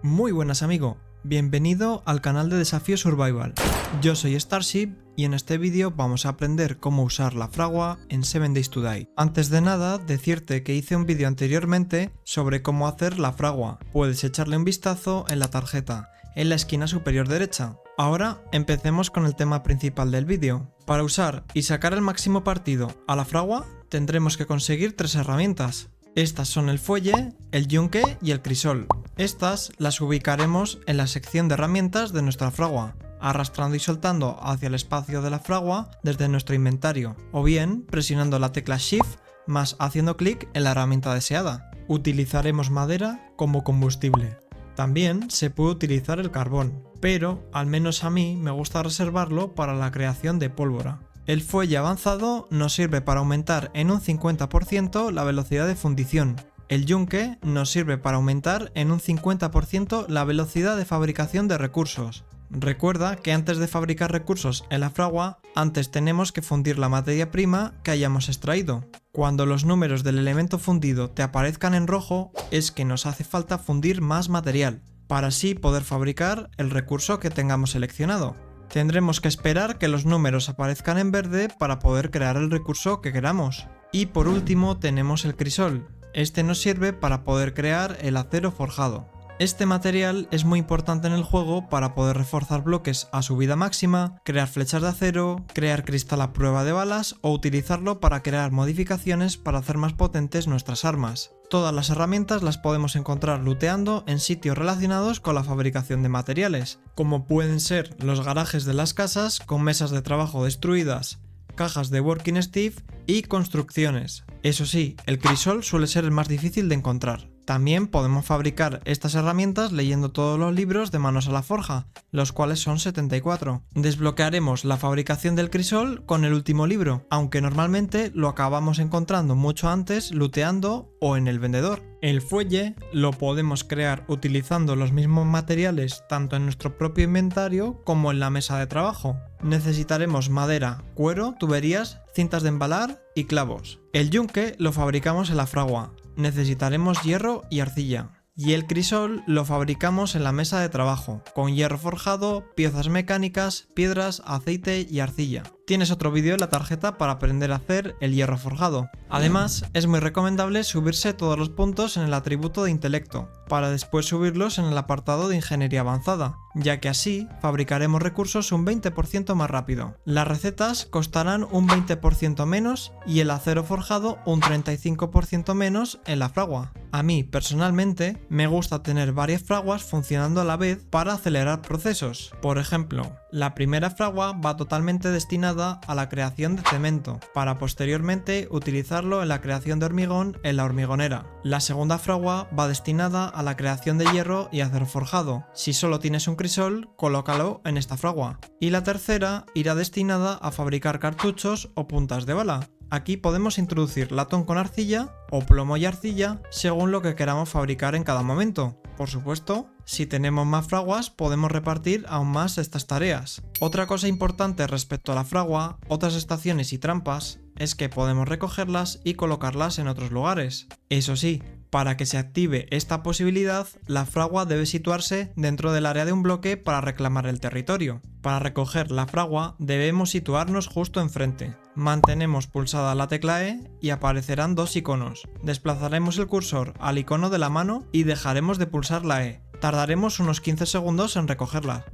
Muy buenas amigo, bienvenido al canal de Desafío Survival. Yo soy Starship y en este vídeo vamos a aprender cómo usar la fragua en 7 Days to Die. Antes de nada, decirte que hice un vídeo anteriormente sobre cómo hacer la fragua. Puedes echarle un vistazo en la tarjeta, en la esquina superior derecha. Ahora empecemos con el tema principal del vídeo. Para usar y sacar el máximo partido a la fragua, tendremos que conseguir 3 herramientas. Estas son el fuelle, el yunque y el crisol. Estas las ubicaremos en la sección de herramientas de nuestra fragua, arrastrando y soltando hacia el espacio de la fragua desde nuestro inventario, o bien presionando la tecla Shift más haciendo clic en la herramienta deseada. Utilizaremos madera como combustible. También se puede utilizar el carbón, pero al menos a mí me gusta reservarlo para la creación de pólvora. El fuelle avanzado nos sirve para aumentar en un 50% la velocidad de fundición. El yunque nos sirve para aumentar en un 50% la velocidad de fabricación de recursos. Recuerda que antes de fabricar recursos en la fragua, antes tenemos que fundir la materia prima que hayamos extraído. Cuando los números del elemento fundido te aparezcan en rojo, es que nos hace falta fundir más material, para así poder fabricar el recurso que tengamos seleccionado. Tendremos que esperar que los números aparezcan en verde para poder crear el recurso que queramos. Y por último tenemos el crisol. Este nos sirve para poder crear el acero forjado. Este material es muy importante en el juego para poder reforzar bloques a su vida máxima, crear flechas de acero, crear cristal a prueba de balas o utilizarlo para crear modificaciones para hacer más potentes nuestras armas. Todas las herramientas las podemos encontrar looteando en sitios relacionados con la fabricación de materiales, como pueden ser los garajes de las casas con mesas de trabajo destruidas, cajas de working stiff y construcciones. Eso sí, el crisol suele ser el más difícil de encontrar. También podemos fabricar estas herramientas leyendo todos los libros de Manos a la Forja, los cuales son 74. Desbloquearemos la fabricación del crisol con el último libro, aunque normalmente lo acabamos encontrando mucho antes looteando o en el vendedor. El fuelle lo podemos crear utilizando los mismos materiales tanto en nuestro propio inventario como en la mesa de trabajo. Necesitaremos madera, cuero, tuberías, cintas de embalar y clavos. El yunque lo fabricamos en la fragua. Necesitaremos hierro y arcilla. Y el crisol lo fabricamos en la mesa de trabajo, con hierro forjado, piezas mecánicas, piedras, aceite y arcilla. Tienes otro vídeo en la tarjeta para aprender a hacer el hierro forjado. Además, es muy recomendable subirse todos los puntos en el atributo de intelecto, para después subirlos en el apartado de ingeniería avanzada, ya que así fabricaremos recursos un 20% más rápido. Las recetas costarán un 20% menos y el acero forjado un 35% menos en la fragua. A mí, personalmente, me gusta tener varias fraguas funcionando a la vez para acelerar procesos. Por ejemplo, la primera fragua va totalmente destinada a la creación de cemento, para posteriormente utilizarlo en la creación de hormigón en la hormigonera. La segunda fragua va destinada a la creación de hierro y acero forjado. Si solo tienes un crisol, colócalo en esta fragua. Y la tercera irá destinada a fabricar cartuchos o puntas de bala. Aquí podemos introducir latón con arcilla o plomo y arcilla según lo que queramos fabricar en cada momento. Por supuesto, si tenemos más fraguas podemos repartir aún más estas tareas. Otra cosa importante respecto a la fragua, otras estaciones y trampas, es que podemos recogerlas y colocarlas en otros lugares. Eso sí, para que se active esta posibilidad, la fragua debe situarse dentro del área de un bloque para reclamar el territorio. Para recoger la fragua debemos situarnos justo enfrente. Mantenemos pulsada la tecla E y aparecerán dos iconos. Desplazaremos el cursor al icono de la mano y dejaremos de pulsar la E. Tardaremos unos 15 segundos en recogerla.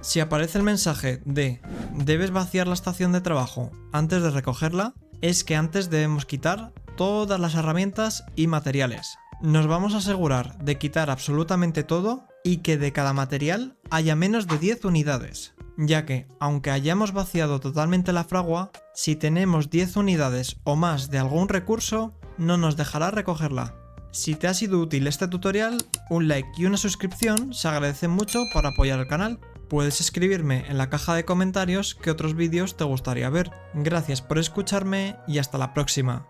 Si aparece el mensaje de "debes vaciar la estación de trabajo antes de recogerla", es que antes debemos quitar todas las herramientas y materiales. Nos vamos a asegurar de quitar absolutamente todo y que de cada material haya menos de 10 unidades, ya que, aunque hayamos vaciado totalmente la fragua, si tenemos 10 unidades o más de algún recurso, no nos dejará recogerla. Si te ha sido útil este tutorial, un like y una suscripción se agradecen mucho para apoyar el canal. Puedes escribirme en la caja de comentarios qué otros vídeos te gustaría ver. Gracias por escucharme y hasta la próxima.